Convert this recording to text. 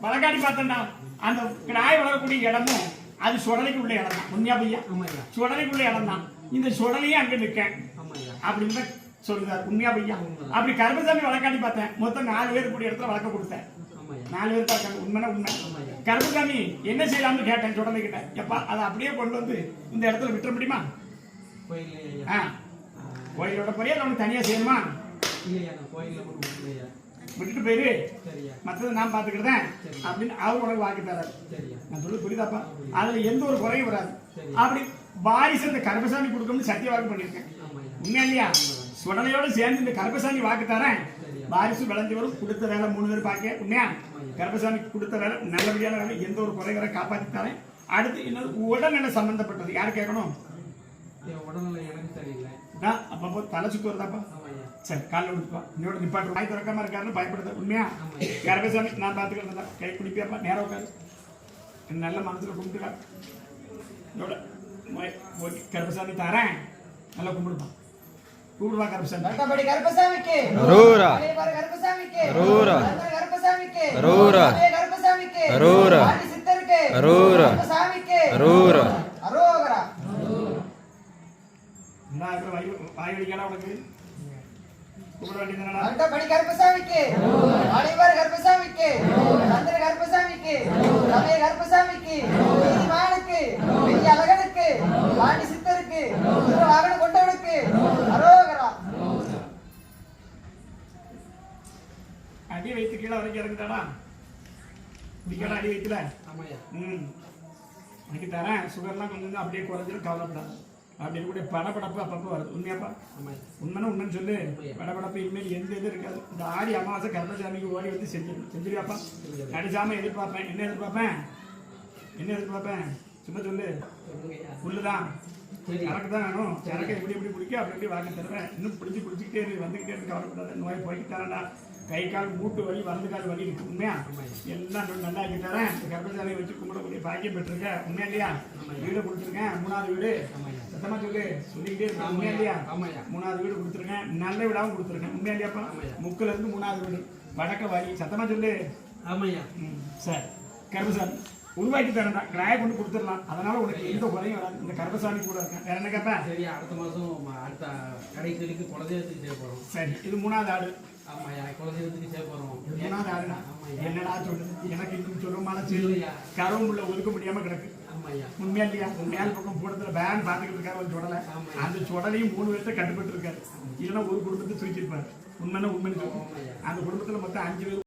வழக்காடி பார்த்தா அந்த கிடாய் வளரக்கூடிய இடமும் அது சுடலைக்கு உள்ள இடம் தான். உண்மையா பையா? சுடலைக்கு உள்ள இடம் தான். இந்த சுடலையும் அங்க நிற்கேன் அப்படின்னு சொல்லுறாரு. உண்மையா பையா? அப்படி கருப்பசாமி வழக்காடி பார்த்தேன். மொத்தம் 4 பேர் கூடிய இடத்துல வழக்க கொடுத்தேன். 4 பேர் பார்த்தாங்க. உண்மைனா உண்மை. கருப்பசாமி என்ன செய்யலாம்னு கேட்டேன் சுடலை கிட்ட. எப்பா அதை அப்படியே கொண்டு வந்து இந்த இடத்துல விட்டுற முடியுமா? கோயிலோட போய் அவனுக்கு தனியா செய்யணுமா? விட்டுட்டு போயிரு, மற்றது நான் பாத்துக்கிட்டேன் அப்படின்னு அவர் உனக்கு வாக்கு தராரு. நான் சொல்லி புரியுதாப்பா? அதுல எந்த ஒரு குறையும் வராது. அப்படி வாரிசு இந்த கருப்பசாமி கொடுக்கணும்னு சத்திய வாக்கு பண்ணிருக்கேன். உண்மையா இல்லையா? சுடலையோட சேர்ந்து இந்த கருப்பசாமி வாக்கு தரேன். வாரிசு விளைஞ்சு வரும். கொடுத்த வேலை 3 பேர் பார்க்க. உண்மையா? கருப்பசாமி கொடுத்த வேலை நல்லபடியான வேலை, எந்த ஒரு குறை வர காப்பாற்றி தரேன். அடுத்து இன்னொரு உடல்நிலை சம்பந்தப்பட்டது யாரு கேட்கணும்? உடல்நிலை எனக்கு தெரியல. அப்பப்போ தலை சுத்து வருதாப்பா? சரி, காலைல விடுப்பா. இன்னோட நிப்பாட்டு. வாய் திறக்காம இருக்காருன்னு பயப்படுது. உண்மையா? கருப்பசாமி நான் பார்த்துக்கிறதா. கை குடிப்பியாப்பா. நேரம் உட்காரு. நல்ல மனசுல கும்பிட்டுக்கா. இதோட கருப்பசாமி தரேன். நல்லா கும்பிடுப்பா. கூடுவா கருப்பசாமி. கட்டபடி கருப்பசாமிக்கு அரூரா. கருப்பசாமிக்கு அரூரா. கருப்பசாமிக்கு அரூரா. கருப்பசாமிக்கு அரூரா. ஆதி சித்தருக்கு அரூரா. கருப்பசாமிக்கு அரூரா. அரோகரா. நான் வாய் வலிக்கடா உனக்கு. கூப்பிட வேண்டியதுனா கட்டபடி கருப்பசாமிக்கு அனைவர் கருப்பசாமிக்கு சந்திர கருப்பசாமிக்கு ரமே கருப்பசாமிக்கு நீதிமானுக்கு பெரிய அழகனுக்கு ஆதி சித்தருக்கு வாகன கொண்டவனுக்கு அரோகரா. அடி வைத்து கீழே வரைக்கும் இறங்குதாடா. குடிக்கடா அடி வைக்கல. எனக்கு தரேன். சுகர்லாம் கொஞ்சம் அப்படியே குறைஞ்சிடும். கவலைப்படாது. அப்படின்னு கூட படப்படப்பு அப்பப்போ வருது. உண்மையாப்பா? உண்மைன்னா உண்மைன்னு சொல்லு. படப்படப்பு இனிமேல் எந்த இது இருக்காது. இந்த ஆடி அமாவாசை கருப்பசாமிக்கு ஓடி வந்து செஞ்சிருவாப்பா. நடிச்சாம எதிர்பார்ப்பேன். என்ன எதிர்பார்ப்பேன்? சும்மா சொல்லு. புல்லுதான். எனக்கு தான் வேணும். எனக்கு எப்படி பிடிக்கும் அப்படி வாங்கி தருவேன். இன்னும் பிடிச்சிக்கிட்டே இருக்கு. வந்துகிட்டே இருக்கு. கவலைப்படாத. நோய் போய்க்கு தரேன்டா. கை கால் மூட்டு வலி வலது கால் வலி இருக்கு. உண்மையா? எல்லாம் நல்லா ஆக்கி தரேன். கர்ப்பசாலையை வச்சு கும்பிடக்கூடிய பாக்கியம் பெற்றிருக்கேன். உண்மையா இல்லையா? வீடு கொடுத்துருக்கேன். 3வது வீடு. சத்தமா சொல்லிக்கிட்டே இருக்கேன். உண்மையா இல்லையா? 3வது வீடு கொடுத்துருக்கேன். நல்ல வீடாவும் கொடுத்துருக்கேன். உண்மையா இல்லையாப்பா? முக்கில இருந்து 3வது வீடு. வடக்க வாரி. சத்தமா சொல்லு. சரி, கர்ப்பசாமி உருவாக்கி தரேன்டா. கிராய கொண்டு கொடுத்துடலாம். அதனால உனக்கு எந்த குறையும் வராது. இந்த கர்ப்பசாமி கூட இருக்கேன். வேற என்ன கேட்பேன்? சரி, அடுத்த மாசம் அடுத்த கடைக்கு குலதெய்வத்துக்கு செய்ய போறோம். சரி, இது 3வது ஆடு. குலதெய்வத்துக்கு செய்ய போறோம். 3வது ஆடுனா என்னடா சொல்லுது? எனக்கு இன்னும் சொல்லுமான சொல்லுயா. கரும்புள்ள ஒதுக்க முடியாம கிடக்கு. உண்மையா இல்லையா? மேல் பக்கம் கூடத்துல பேன் பாத்துக்கிட்டு இருக்காரு ஒரு சுடலை. அந்த சுடலையும் 3 பேர்த்த கட்டுப்பட்டு இருக்காரு. இல்லைன்னா ஒரு குடும்பத்தை தூக்கிருப்பாரு. உண்மைன்னா உண்மைன்னு சொல்லுவோம். அந்த குடும்பத்துல மொத்தம் 5 பேர்.